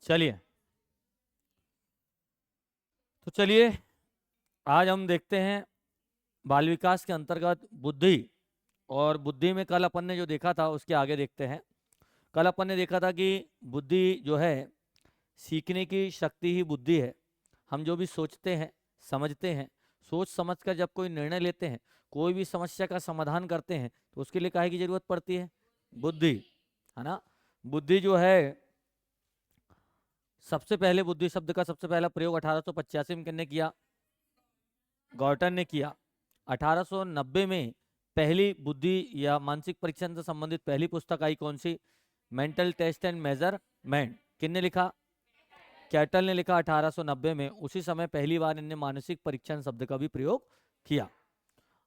चलिए, तो चलिए आज हम देखते हैं बाल विकास के अंतर्गत बुद्धि। और बुद्धि में कल अपन ने जो देखा था उसके आगे देखते हैं। कल अपन ने देखा था कि बुद्धि जो है, सीखने की शक्ति ही बुद्धि है। हम जो भी सोचते हैं, समझते हैं, सोच समझकर जब कोई निर्णय लेते हैं, कोई भी समस्या का समाधान करते हैं, तो उसके लिए काहे की जरूरत पड़ती है? बुद्धि, है ना। बुद्धि जो है, सबसे पहले बुद्धि शब्द का सबसे पहला प्रयोग 1885 में किसने किया? गॉर्टन ने किया। 1890 में पहली बुद्धि या मानसिक परीक्षण से संबंधित पहली पुस्तक आई, कौन सी? Mental test and measurement. किसने लिखा? कैटल ने लिखा 1890 में। उसी समय पहली बार इन्हें मानसिक परीक्षण शब्द का भी प्रयोग किया।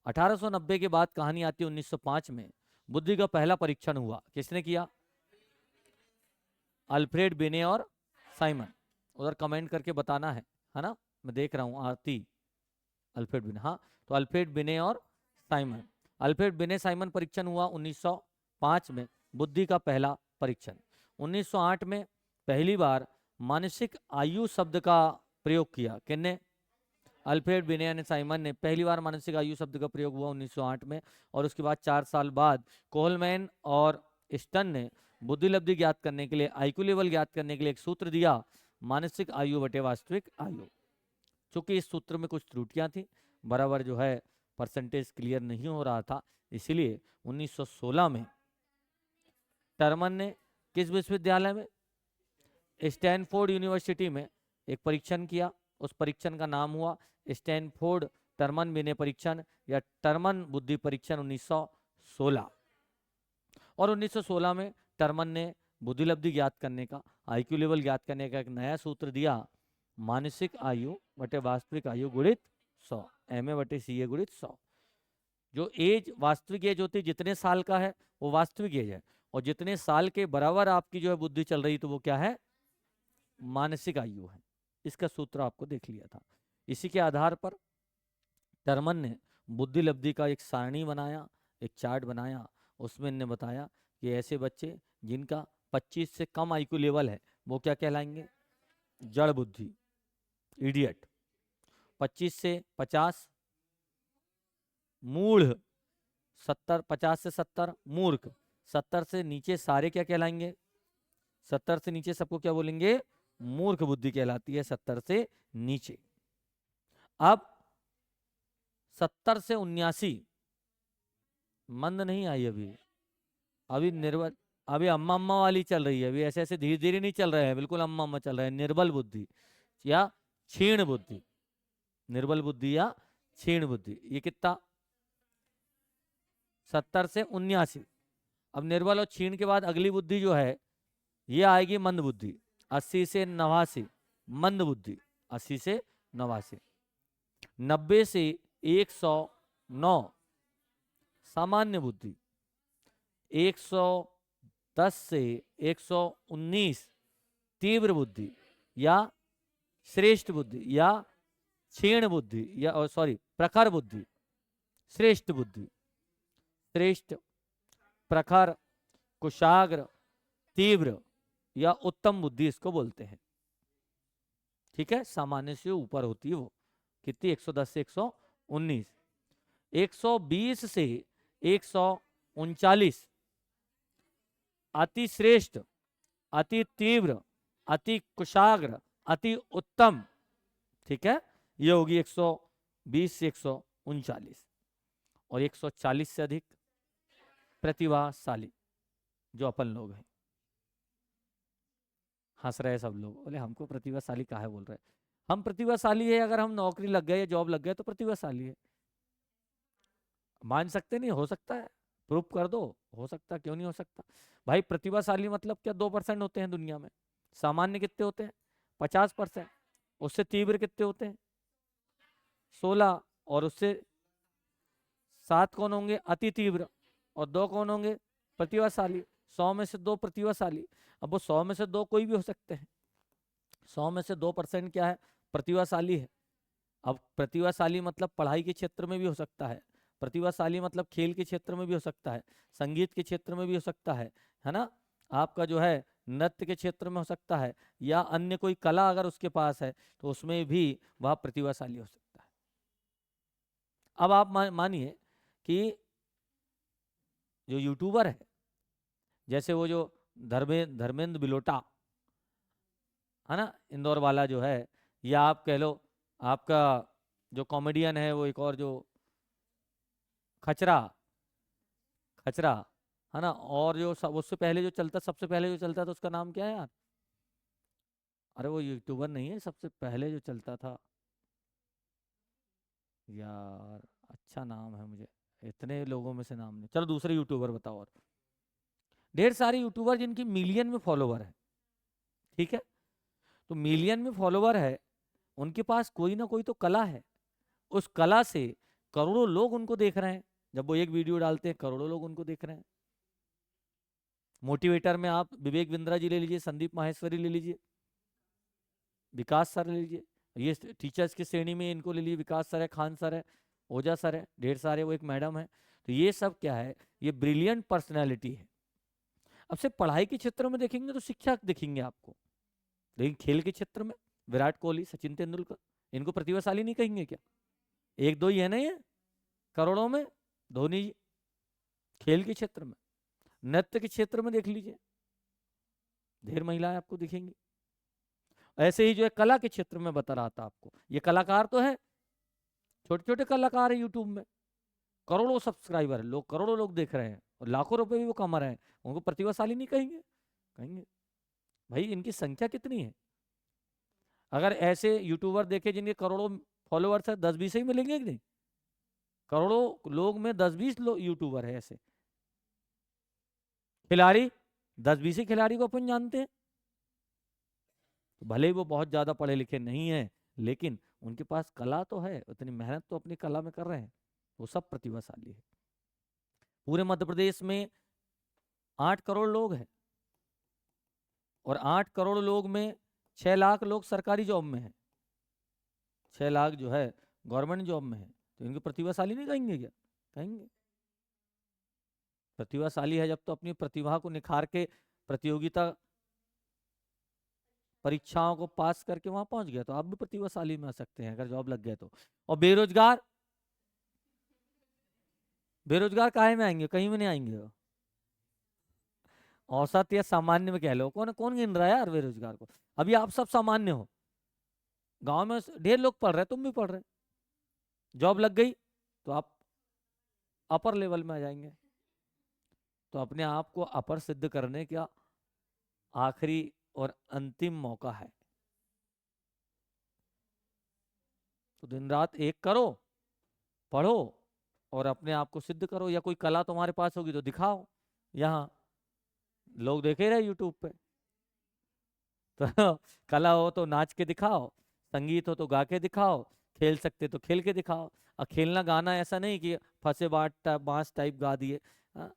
1890 के बाद कहानी आती है 1905 में। बुद्धि का पहला परीक्षण हुआ, किसने किया? अल्फ्रेड बिने और साइमन। उधर कमेंट करके बताना है ना, मैं देख रहा हूं आती। अल्फ्रेड बिने, हाँ, तो अल्फ्रेड बिने और साइमन। अल्फ्रेड बिने साइमन परीक्षण हुआ 1905 में, बुद्धि का पहला परीक्षण। 1908 में पहली बार मानसिक आयु शब्द का प्रयोग किया, किसने? अल्फ्रेड बिने ने साइमन ने पहली बार मानसिक आयु शब्द का प्रयोग हुआ 1908 में। और उसके बाद 4 साल बाद कोहलमैन और स्टन ने बुद्धि लब्धि ज्ञात करने के लिए, आईक्यू लेवल ज्ञात करने के लिए एक सूत्र दिया, मानसिक आयु बटे वास्तविक आयु। चूंकि इस सूत्र में कुछ त्रुटियां थी, बराबर जो है परसेंटेज क्लियर नहीं हो रहा था, इसीलिए 1916 में टर्मन ने किस विश्वविद्यालय में? स्टैनफोर्ड यूनिवर्सिटी में एक परीक्षण किया। उस परीक्षण का नाम हुआ स्टैनफोर्ड टर्मन बिने परीक्षण या टर्मन बुद्धि परीक्षण 1916। और 1916 में टर्मन ने बुद्धि लब्धि ज्ञात करने का, आईक्यू लेवल ज्ञात करने का एक नया सूत्र दिया, मानसिक आयु बटे वास्तविक आयु गुणित 100, MA बटे CA गुणित 100। जो एज वास्तविक एज होती है, जितने साल का है वो वास्तविक एज है, और जितने साल के बराबर आपकी जो है बुद्धि चल रही, तो वो क्या है? मानसिक आयु है। इसका सूत्र आपको देख लिया था। इसी के आधार पर टर्मन ने बुद्धि लब्धि का एक सारणी बनाया, एक चार्ट बनाया। उसमें इन्होंने बताया कि ऐसे बच्चे जिनका 25 से कम आईक्यू लेवल है वो क्या कहलाएंगे? जड़ बुद्धि, इडियट। 25 से 50 मूढ़, 70, 50 से 70 मूर्ख, 70 से नीचे सारे क्या कहलाएंगे? 70 से नीचे सबको क्या बोलेंगे? मूर्ख बुद्धि कहलाती है, 70 से नीचे। अब 70 से 79 मंद नहीं आई अभी, अभी निर्बल, अभी अम्मा अम्मा वाली चल रही है, अभी ऐसे ऐसे धीरे धीरे नहीं चल रहे हैं, बिल्कुल अम्मा अम्मा चल रहे हैं। निर्बल बुद्धि या क्षीण बुद्धि, निर्बल बुद्धि या क्षीण बुद्धि, ये कितना? 70 से 79। अब निर्बल और क्षीण के बाद अगली बुद्धि जो है ये आएगी मंद बुद्धि, 80 से 89 मंद बुद्धि, 80 से 89। 90 से 109 सामान्य बुद्धि, 110 से 119 तीव्र बुद्धि या श्रेष्ठ बुद्धि या क्षीण बुद्धि या सॉरी प्रखर बुद्धि, श्रेष्ठ बुद्धि, श्रेष्ठ, प्रखर, कुशाग्र, तीव्र या उत्तम बुद्धि इसको बोलते हैं। ठीक है, सामान्य से ऊपर होती है वो, कितनी? 110 से 119। 120 से 139 अति श्रेष्ठ, अति तीव्र, अति कुशाग्र, अति उत्तम। ठीक है, ये होगी 120 से 139। और 140 से अधिक प्रतिभाशाली, जो अपन लोग हैं। हंस रहे सब लोग, बोले हमको प्रतिभाशाली काहे बोल रहे हैं? हम प्रतिभाशाली है, अगर हम नौकरी लग गए या जॉब लग गए तो प्रतिभाशाली है। मान सकते नहीं, हो सकता है, प्रूफ कर दो, हो सकता, क्यों नहीं हो सकता भाई? प्रतिभाशाली मतलब क्या? 2% होते हैं दुनिया में। सामान्य कितने होते हैं? 50%। उससे तीव्र कितने होते हैं? 16। और उससे 7 कौन होंगे? अति तीव्र। और 2 कौन होंगे? प्रतिभाशाली। 100 में से 2 प्रतिभाशाली। अब वो 100 में से 2 कोई भी हो सकते हैं। 100 में से 2% क्या है? प्रतिभाशाली है। अब प्रतिभाशाली मतलब पढ़ाई के क्षेत्र में भी हो सकता है, प्रतिभाशाली मतलब खेल के क्षेत्र में भी हो सकता है, संगीत के क्षेत्र में भी हो सकता है ना। आपका जो है नृत्य के क्षेत्र में हो सकता है, या अन्य कोई कला अगर उसके पास है तो उसमें भी वह प्रतिभाशाली हो सकता है। अब आप मानिए कि जो यूट्यूबर है, जैसे वो जो धर्मेंद्र बिलोटा है ना, इंदौर वाला जो है, या आप कह लो आपका जो कॉमेडियन है वो एक और जो खचरा खचरा है ना, और जो उससे पहले जो चलता, सबसे पहले जो चलता था उसका नाम क्या है यार? अरे वो यूट्यूबर नहीं है, सबसे पहले जो चलता था यार, अच्छा नाम है, मुझे इतने लोगों में से नाम नहीं, चलो दूसरे यूट्यूबर बताओ। और ढेर सारे यूट्यूबर जिनकी मिलियन में फॉलोवर है, ठीक है, तो मिलियन में फॉलोवर है, उनके पास कोई ना कोई तो कला है, उस कला से करोड़ों लोग उनको देख रहे हैं। जब वो एक वीडियो डालते हैं करोड़ों लोग उनको देख रहे हैं। मोटिवेटर में आप विवेक बिंद्रा जी ले लीजिए, संदीप माहेश्वरी ले लीजिए, विकास सर ले लीजिए, ये टीचर्स की श्रेणी में इनको ले लीजिए, विकास सर है, खान सर है, ओझा सर है, ढेर सारे, वो एक मैडम है। तो ये सब क्या है, ये ब्रिलियंट पर्सनैलिटी है। अब से पढ़ाई के क्षेत्र में देखेंगे तो शिक्षा दिखेंगे आपको, लेकिन खेल के क्षेत्र में विराट कोहली, सचिन तेंदुलकर, इनको प्रतिभाशाली नहीं कहेंगे क्या? एक दो ही है ना ये करोड़ों में, धोनी जी। खेल के क्षेत्र में, नृत्य के क्षेत्र में देख लीजिए, ढेर महिलाएं आपको दिखेंगी। ऐसे ही जो है कला के क्षेत्र में बता रहा था आपको, ये कलाकार तो है, छोटे छोटे कलाकार है यूट्यूब में, करोड़ों सब्सक्राइबर है, लोग करोड़ों लोग देख रहे हैं और लाखों रुपए भी वो कमा रहे हैं, उनको प्रतिभाशाली नहीं कहेंगे? कहेंगे। भाई इनकी संख्या कितनी है? अगर ऐसे यूट्यूबर देखे जिनके करोड़ों फॉलोअर्स है, 10-20 ही मिलेंगे कि नहीं? करोड़ों लोग में 10-20 लोग यूट्यूबर है ऐसे। खिलाड़ी 10-20 ही खिलाड़ी को अपन जानते हैं, तो भले ही वो बहुत ज्यादा पढ़े लिखे नहीं है, लेकिन उनके पास कला तो है, उतनी मेहनत तो अपनी कला में कर रहे हैं, वो सब प्रतिभाशाली है। पूरे मध्य प्रदेश में 8 करोड़ लोग हैं, और 8 करोड़ लोग में 6 लाख लोग सरकारी जॉब में हैं, 6 लाख जो है गवर्नमेंट जॉब में है, तो इनको प्रतिभाशाली नहीं कहेंगे क्या? कहेंगे। प्रतिभाशाली है जब तो अपनी प्रतिभा को निखार के प्रतियोगिता परीक्षाओं को पास करके वहां पहुंच गया, तो आप भी प्रतिभाशाली में आ सकते हैं अगर जॉब लग गए तो। और बेरोजगार, बेरोजगार काहे में आएंगे? कहीं में नहीं आएंगे वो। औसत या सामान्य में कह लो, कौन कौन गिन रहा है यार बेरोजगार को? अभी आप सब सामान्य हो, गांव में ढेर लोग पढ़ रहे, तुम भी पढ़ रहे, जॉब लग गई तो आप अपर लेवल में आ जाएंगे। तो अपने आप को अपर सिद्ध करने का आखिरी और अंतिम मौका है, तो दिन रात एक करो, पढ़ो और अपने आप को सिद्ध करो, या कोई कला तुम्हारे पास होगी तो दिखाओ, यहाँ लोग देखे रहे यूट्यूब पे। तो कला हो तो नाच के दिखाओ, संगीत हो तो गा के दिखाओ, खेल सकते तो खेल के दिखाओ। और खेलना गाना ऐसा नहीं कि फंसे बांस टाइप गा दिए, हाँ?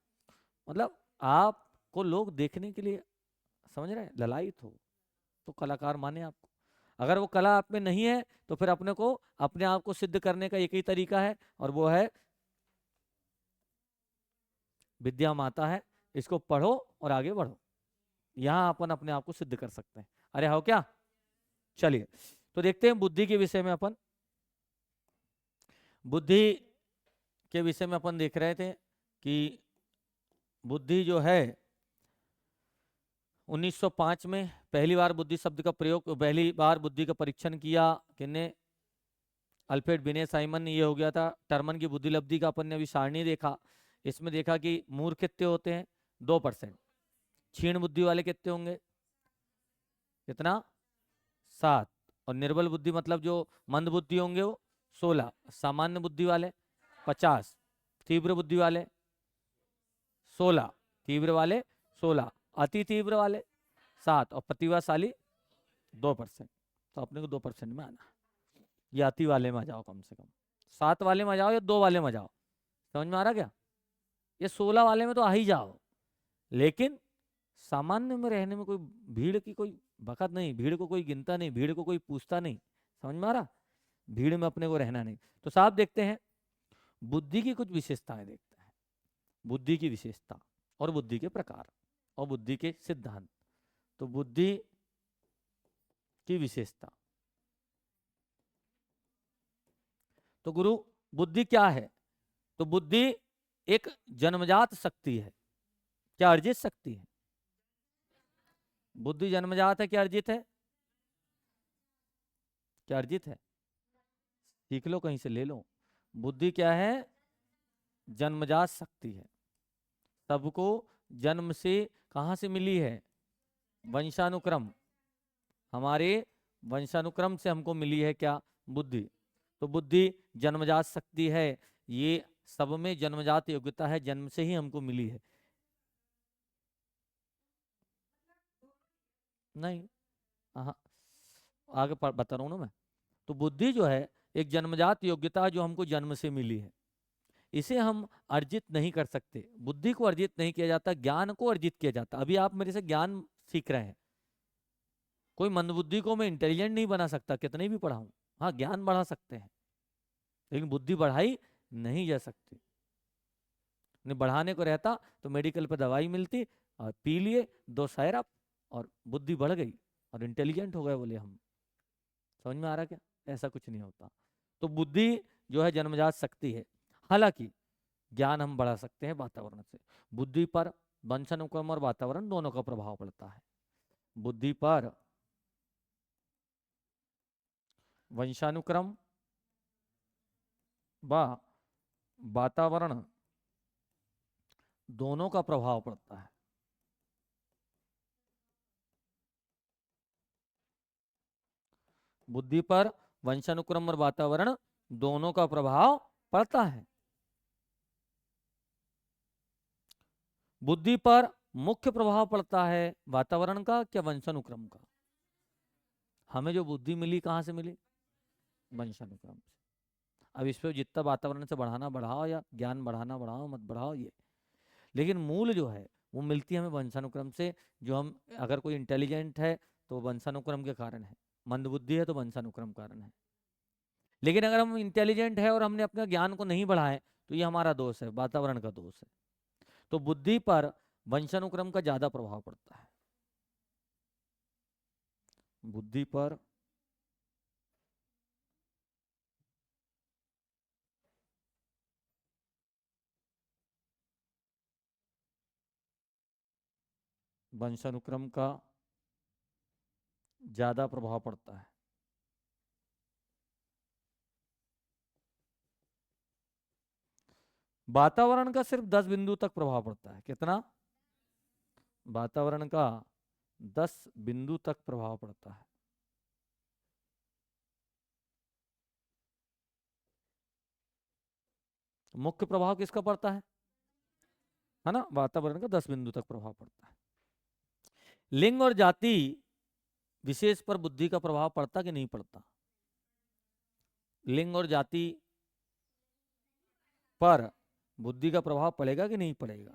मतलब आपको लोग देखने के लिए, समझ रहे हैं, ललायत हो तो कलाकार माने आपको। अगर वो कला आप में नहीं है तो फिर अपने को, अपने आप को सिद्ध करने का एक ही तरीका है, और वो है विद्या माता है, इसको पढ़ो और आगे बढ़ो, यहां अपन अपने आप को सिद्ध कर सकते हैं। अरे हो क्या? चलिए तो देखते हैं बुद्धि के विषय में। अपन बुद्धि के विषय में अपन देख रहे थे कि बुद्धि जो है 1905 में पहली बार बुद्धि शब्द का प्रयोग, पहली बार बुद्धि का परीक्षण किया किसने? अल्फ्रेड बिने साइमन ने। ये हो गया था टर्मन की बुद्धि लब्धि का। अपन ने अभी सारणी देखा, इसमें देखा कि मूर्ख कितने होते हैं? 2%। क्षीण बुद्धि वाले कितने होंगे? कितना? 7। और निर्बल बुद्धि मतलब जो मंद बुद्धि होंगे वो 16। सामान्य बुद्धि वाले 50। तीव्र बुद्धि वाले 16। तीव्र वाले 16, अति तीव्र वाले 7, और प्रतिभाशाली 2%। तो अपने को 2% में आना, या अति वाले में आ जाओ, कम से कम 7 वाले में आ जाओ या 2 वाले में आ जाओ। समझ में आ रहा क्या? ये 16 वाले में तो आ ही जाओ, लेकिन सामान्य में रहने में कोई भीड़ की कोई बखत नहीं, भीड़ को कोई गिनता नहीं, भीड़ को कोई पूछता नहीं। समझ में आ रहा? भीड़ में अपने को रहना नहीं। तो साहब देखते हैं बुद्धि की कुछ विशेषताएं, देखते हैं बुद्धि की विशेषता और बुद्धि के प्रकार और बुद्धि के सिद्धांत। तो बुद्धि की विशेषता। तो गुरु बुद्धि क्या है? तो बुद्धि एक जन्मजात शक्ति है। क्या अर्जित शक्ति है? बुद्धि जन्मजात है क्या अर्जित है? क्या अर्जित है? सीख लो, कहीं से ले लो। बुद्धि क्या है? जन्मजात शक्ति है। सबको जन्म से कहां से मिली है? वंशानुक्रम। हमारे वंशानुक्रम से हमको मिली है क्या? बुद्धि। तो बुद्धि जन्मजात शक्ति है। ये सब में जन्मजात योग्यता है, जन्म से ही हमको मिली है। नहीं, हाँ, आगे बता रहा हूं ना मैं। तो बुद्धि जो है एक जन्मजात योग्यता है जो हमको जन्म से मिली है। इसे हम अर्जित नहीं कर सकते। बुद्धि को अर्जित नहीं किया जाता, ज्ञान को अर्जित किया जाता। अभी आप मेरे से ज्ञान सीख रहे हैं। कोई मंदबुद्धि को मैं इंटेलिजेंट नहीं बना सकता, कितने भी पढ़ाऊं। हाँ, ज्ञान बढ़ा सकते हैं, लेकिन बुद्धि बढ़ाई नहीं जा सकती। नहीं बढ़ाने को रहता तो मेडिकल पे दवाई मिलती और पी लिए 2 सायराप और बुद्धि बढ़ गई और इंटेलिजेंट हो गए बोले हम। समझ में आ रहा क्या? ऐसा कुछ नहीं होता। तो बुद्धि जो है जन्मजात शक्ति है। हालांकि ज्ञान हम बढ़ा सकते हैं वातावरण से। बुद्धि पर वंशानुक्रम और वातावरण दोनों का प्रभाव पड़ता है। बुद्धि पर वंशानुक्रम व वातावरण दोनों का प्रभाव पड़ता है। बुद्धि पर वंशानुक्रम और वातावरण दोनों का प्रभाव पड़ता है। बुद्धि पर मुख्य प्रभाव पड़ता है वातावरण का क्या वंशानुक्रम का? हमें जो बुद्धि मिली कहां से मिली? वंशानुक्रम से। अब इस पे जितना वातावरण से बढ़ाना बढ़ाओ या ज्ञान बढ़ाना बढ़ाओ मत बढ़ाओ ये, लेकिन मूल जो है वो मिलती है हमें वंशानुक्रम से। जो हम अगर कोई इंटेलिजेंट है तो वंशानुक्रम के कारण है, मंदबुद्धि है तो वंशानुक्रम कारण है। लेकिन अगर हम इंटेलिजेंट है और हमने अपने ज्ञान को नहीं बढ़ाए तो ये हमारा दोष है, वातावरण का दोष है। तो बुद्धि पर वंशानुक्रम का ज्यादा प्रभाव पड़ता है। बुद्धि पर वंशानुक्रम का ज्यादा प्रभाव पड़ता है। वातावरण का सिर्फ 10 बिंदु तक प्रभाव पड़ता है। कितना? वातावरण का 10 बिंदु तक प्रभाव पड़ता है। मुख्य प्रभाव किसका पड़ता है ना? वातावरण का 10 बिंदु तक प्रभाव पड़ता है। लिंग और जाति विशेष पर बुद्धि का प्रभाव पड़ता कि नहीं पड़ता? लिंग और जाति पर बुद्धि का प्रभाव पड़ेगा कि नहीं पड़ेगा?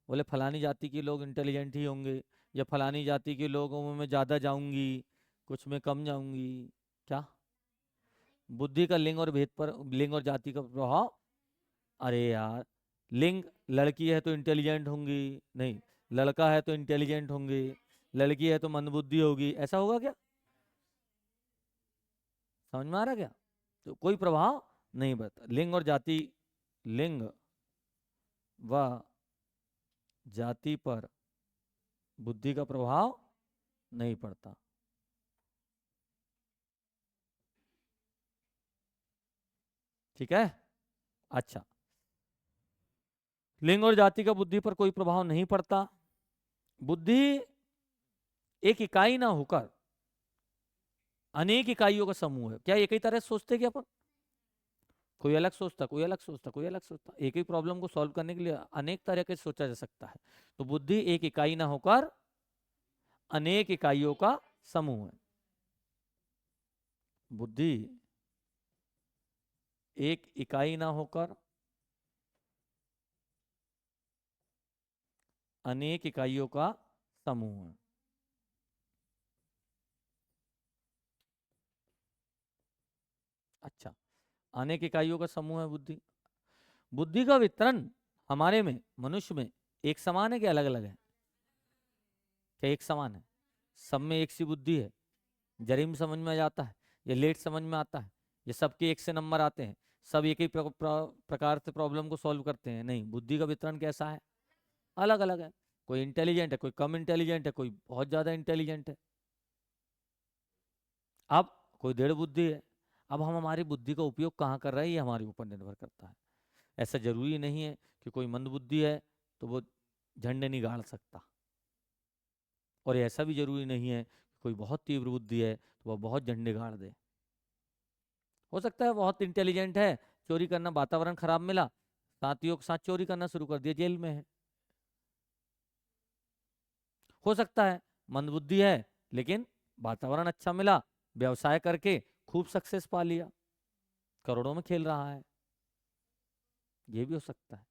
बोले फलानी जाति के लोग इंटेलिजेंट ही होंगे, या फलानी जाति के लोगों में मैं ज्यादा जाऊंगी, कुछ में कम जाऊंगी। क्या? बुद्धि का लिंग और भेद पर, लिंग और जाति का प्रभाव? अरे यार, लिंग लड़की है तो इंटेलिजेंट होंगी नहीं, लड़का है तो इंटेलिजेंट होंगे, लड़की है तो मंदबुद्धि होगी, ऐसा होगा क्या? समझ में आ रहा क्या? तो कोई प्रभाव नहीं पड़ता। लिंग और जाति, लिंग व जाति पर बुद्धि का प्रभाव नहीं पड़ता। ठीक है? अच्छा, लिंग और जाति का बुद्धि पर कोई प्रभाव नहीं पड़ता। बुद्धि एक इकाई ना होकर अनेक इकाइयों का समूह है। क्या एक ही तरह सोचते क्या अपन? कोई अलग सोचता, कोई अलग सोचता, कोई अलग सोचता। एक ही प्रॉब्लम को सॉल्व करने के लिए अनेक तरह के सोचा जा सकता है। तो बुद्धि एक इकाई ना होकर अनेक इकाइयों का समूह है। बुद्धि एक इकाई ना होकर अनेक इकाइयों का समूह है। अच्छा, अनेक इकाइयों का समूह है बुद्धि। बुद्धि का वितरण हमारे में, मनुष्य में एक समान है कि अलग अलग है? क्या एक समान है? सब में एक सी बुद्धि है? जरीम समझ में आ जाता है, ये लेट समझ में आता है, ये सबके एक से नंबर आते हैं, सब एक ही प्रकार से प्रॉब्लम को सॉल्व करते हैं? नहीं, बुद्धि का वितरण कैसा है? अलग अलग है। कोई इंटेलिजेंट है, कोई कम इंटेलिजेंट है, कोई बहुत ज्यादा इंटेलिजेंट है। अब कोई डेढ़ बुद्धि है। अब हम हमारी बुद्धि का उपयोग कहाँ कर रहे हैं, ये हमारे ऊपर निर्भर करता है। ऐसा जरूरी नहीं है कि कोई मंद बुद्धि है तो वो झंडे नहीं गाड़ सकता, और ऐसा भी जरूरी नहीं है कि कोई बहुत तीव्र बुद्धि है तो वह बहुत झंडे गाड़ दे। हो सकता है बहुत इंटेलिजेंट है, चोरी करना, वातावरण खराब मिला, साथियों के साथ चोरी करना शुरू कर दिया, जेल में है। हो सकता है मंदबुद्धि है, लेकिन वातावरण अच्छा मिला, व्यवसाय करके खूब सक्सेस पा लिया, करोड़ों में खेल रहा है। ये भी हो सकता है।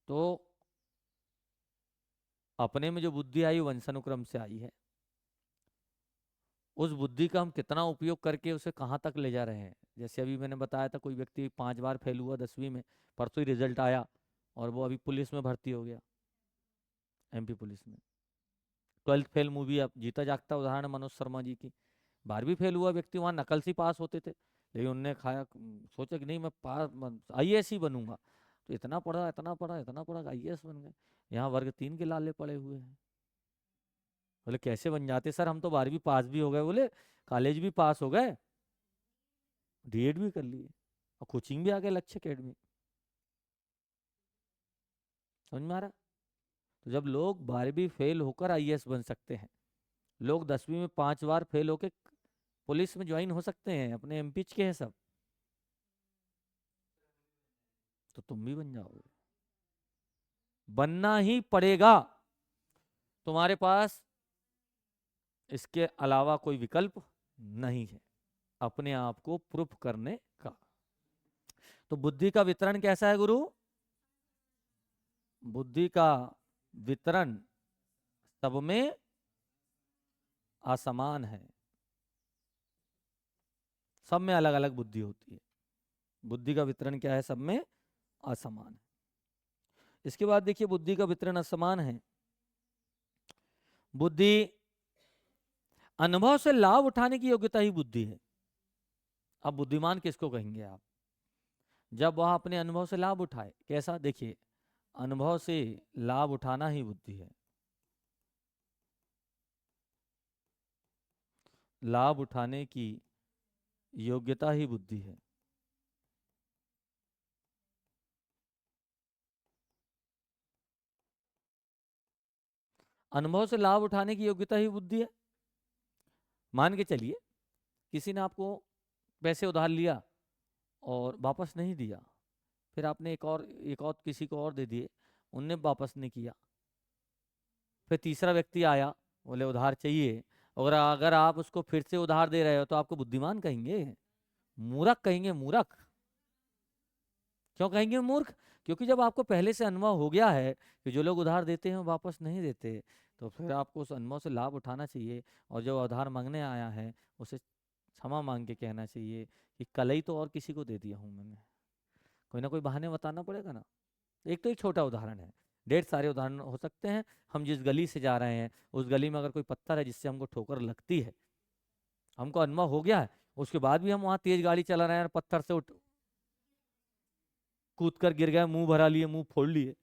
तो अपने में जो बुद्धि आई वंशानुक्रम से आई है, उस बुद्धि का हम कितना उपयोग करके उसे कहाँ तक ले जा रहे हैं। जैसे अभी मैंने बताया था, कोई व्यक्ति 5 बार फेल हुआ 10वीं में, परसों ही रिजल्ट आया और वो अभी पुलिस में भर्ती हो गया, एमपी पुलिस में। 12th फेल मूवी, अब जीता जागता उदाहरण मनोज शर्मा जी की। 12वीं फेल हुआ व्यक्ति, वहां नकल से पास होते थे, लेकिन उनने खाया, सोचा कि नहीं मैं पास आईएएस ही बनूंगा, तो इतना पढ़ा इतना पढ़ा इतना पढ़ा, आईएएस बन गए। यहाँ वर्ग 3 के लाले पड़े हुए हैं। बोले कैसे बन जाते सर, हम तो 12वीं पास भी हो गए, बोले कॉलेज भी पास हो गए, डीएड भी कर लिए, और कोचिंग भी आ गए लक्ष्य अकेडमी। समझ में आ रहा? तो जब लोग 12वीं फेल होकर आईएएस बन सकते हैं, लोग 10वीं में 5 बार फेल होकर पुलिस में ज्वाइन हो सकते हैं, अपने एमपीच के हैं सब, तो तुम भी बन जाओगे। बनना ही पड़ेगा, तुम्हारे पास इसके अलावा कोई विकल्प नहीं है अपने आप को प्रूफ करने का। तो बुद्धि का वितरण कैसा है गुरु? बुद्धि का वितरण सब में असमान है, सब में अलग अलग बुद्धि होती है। बुद्धि का वितरण क्या है? सब में असमान है। इसके बाद देखिए, बुद्धि का वितरण असमान है। बुद्धि अनुभव से लाभ उठाने की योग्यता ही बुद्धि है। अब बुद्धिमान किसको कहेंगे आप? जब वह अपने अनुभव से लाभ उठाए। कैसा? देखिए, अनुभव से लाभ उठाना ही बुद्धि है। लाभ उठाने की योग्यता ही बुद्धि है। अनुभव से लाभ उठाने की योग्यता ही बुद्धि है। मान के चलिए, किसी ने आपको पैसे उधार लिया और वापस नहीं दिया, फिर आपने एक और किसी को और दे दिए, उनने वापस नहीं किया, फिर तीसरा व्यक्ति आया, बोले उधार चाहिए, और अगर आप उसको फिर से उधार दे रहे हो तो आपको बुद्धिमान कहेंगे? मूर्ख कहेंगे, मूर्ख। क्यों कहेंगे मूर्ख? क्योंकि जब आपको पहले से अनुभव हो गया है कि जो लोग उधार देते हैं वो वापस नहीं देते, तो फिर आपको उस अनुभव से लाभ उठाना चाहिए, और जो उधार मांगने आया है उसे क्षमा मांग के कहना चाहिए कि कल ही तो और किसी को दे दिया हूं मैंने। कोई ना कोई बहाने बताना पड़ेगा ना। एक तो एक छोटा उदाहरण है, ढेर सारे उदाहरण हो सकते हैं। हम जिस गली से जा रहे हैं, उस गली में अगर कोई पत्थर है जिससे हमको ठोकर लगती है, हमको अनुभव हो गया है, उसके बाद भी हम वहां तेज गाड़ी चला रहे हैं और पत्थर से कूद कर गिर गए, मुंह भरा लिए, मुंह फोड़ लिए,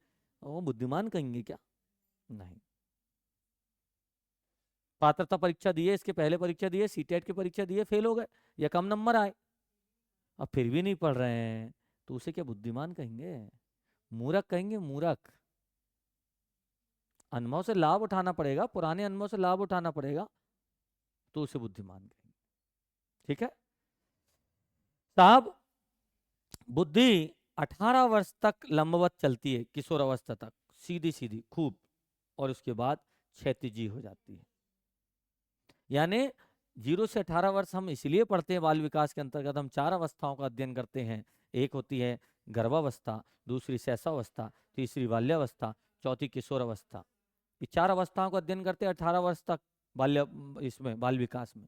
वो बुद्धिमान कहेंगे क्या? नहीं। पात्रता परीक्षा दिए, इसके पहले परीक्षा दिए, सीटेट की परीक्षा दिए, फेल हो गए या कम नंबर आए, अब फिर भी नहीं पढ़ रहे हैं, तो उसे क्या बुद्धिमान कहेंगे? मूर्ख कहेंगे, मूर्ख। अनुभव से लाभ उठाना पड़ेगा, पुराने अनुभव से लाभ उठाना पड़ेगा, तो उसे बुद्धिमान कहेंगे। ठीक है साहब? बुद्धि 18 वर्ष तक लंबवत चलती है, किशोर अवस्था तक सीधी सीधी खूब, और उसके बाद क्षैतिजी हो जाती है। यानी 0 से 18 वर्ष हम इसलिए पढ़ते हैं, बाल विकास के अंतर्गत हम 4 अवस्थाओं का अध्ययन करते हैं। एक होती है गर्भावस्था, दूसरी शैशवावस्था, तीसरी बाल्यावस्था, चौथी किशोर अवस्था। ये 4 अवस्थाओं का अध्ययन करते हैं 18 वर्ष तक बाल्य, इसमें बाल विकास में।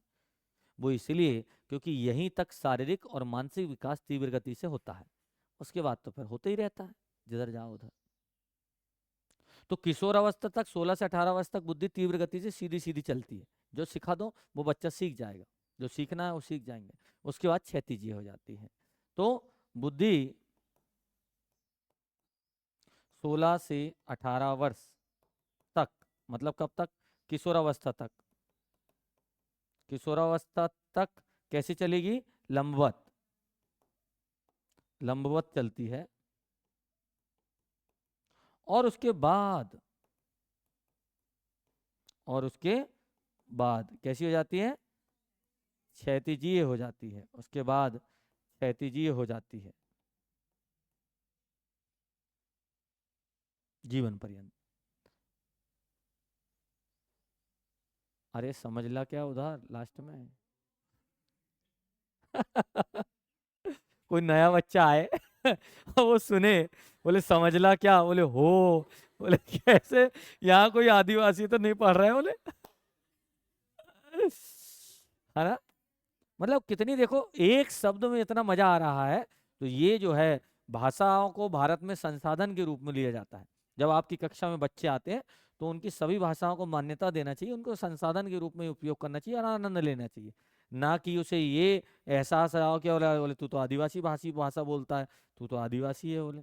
वो इसलिए क्योंकि यहीं तक शारीरिक और मानसिक विकास तीव्र गति से होता है, उसके बाद तो फिर होते ही रहता है जिधर जाओ उधर। तो किशोर अवस्था तक 16 से 18 अवस्था तक बुद्धि तीव्र गति से सीधी सीधी चलती है। जो सिखा दो वो बच्चा सीख जाएगा, जो सीखना है वो सीख जाएंगे। उसके बाद क्षैतिजी हो जाती है। तो बुद्धि 16 से 18 वर्ष तक, मतलब कब तक? किशोरावस्था तक। किशोरावस्था तक कैसे चलेगी? लंबवत, लंबवत चलती है। और उसके बाद, और उसके बाद कैसी हो जाती है? क्षैतिजीय हो जाती है। उसके बाद क्षैतिजीय हो जाती है जीवन पर्यंत। अरे समझ ला क्या उधर लास्ट में? कोई नया बच्चा आए और वो सुने, बोले समझ ला क्या? बोले हो। बोले कैसे? यहाँ कोई आदिवासी तो नहीं पढ़ रहे हैं? बोले है ना? मतलब कितनी, देखो एक शब्द में इतना मजा आ रहा है। तो ये जो है, भाषाओं को भारत में संसाधन के रूप में लिया जाता है। जब आपकी कक्षा में बच्चे आते हैं तो उनकी सभी भाषाओं को मान्यता देना चाहिए, उनको संसाधन के रूप में उपयोग करना चाहिए और आनंद लेना चाहिए। ना कि उसे ये एहसास आओ कि बोले बोले तू तो आदिवासी भाषी भाषा बोलता है, तू तो आदिवासी है बोले।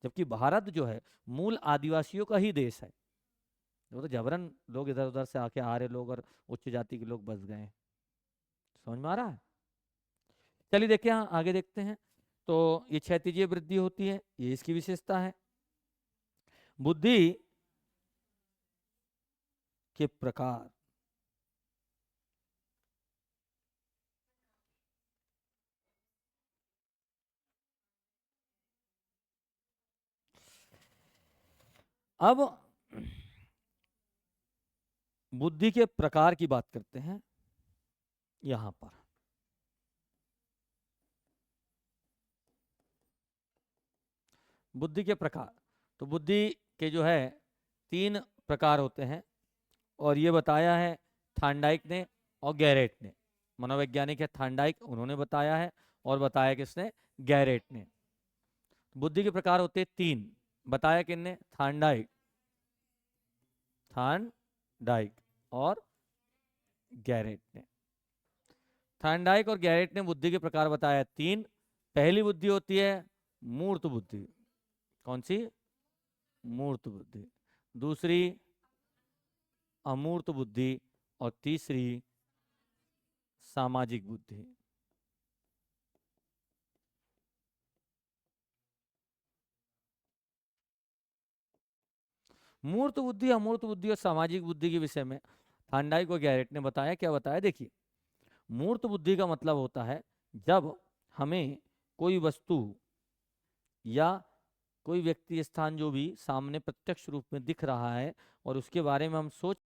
जबकि भारत जो है मूल आदिवासियों का ही देश है। वो तो जबरन लोग इधर उधर से आके आ रहे लोग और उच्च जाति के लोग बस गए हैं। समझ में आ रहा है? चलिए देखिए, हाँ आगे देखते हैं। तो ये क्षैतिजीय वृद्धि होती है, ये इसकी विशेषता है। बुद्धि के प्रकार, अब बुद्धि के प्रकार की बात करते हैं यहां पर। बुद्धि के प्रकार, तो बुद्धि के जो है 3 प्रकार होते हैं, और ये बताया है थांडाइक ने और गैरेट ने। मनोवैज्ञानिक है थांडाइक, उन्होंने बताया है, और बताया किसने? गैरेट ने। बुद्धि के प्रकार होते हैं 3, बताया किसने? थांडाइक, थांडाइक और गैरेट ने। थांडाइक और गैरेट ने बुद्धि के प्रकार बताया 3। पहली बुद्धि होती है मूर्त बुद्धि। कौन सी? मूर्त बुद्धि। दूसरी अमूर्त बुद्धि, और तीसरी सामाजिक बुद्धि। मूर्त बुद्धि, अमूर्त बुद्धि और सामाजिक बुद्धि के विषय में थांडाइक और गैरेट ने बताया। क्या बताया? देखिए, मूर्त बुद्धि का मतलब होता है जब हमें कोई वस्तु या कोई व्यक्ति स्थान जो भी सामने प्रत्यक्ष रूप में दिख रहा है और उसके बारे में हम सोच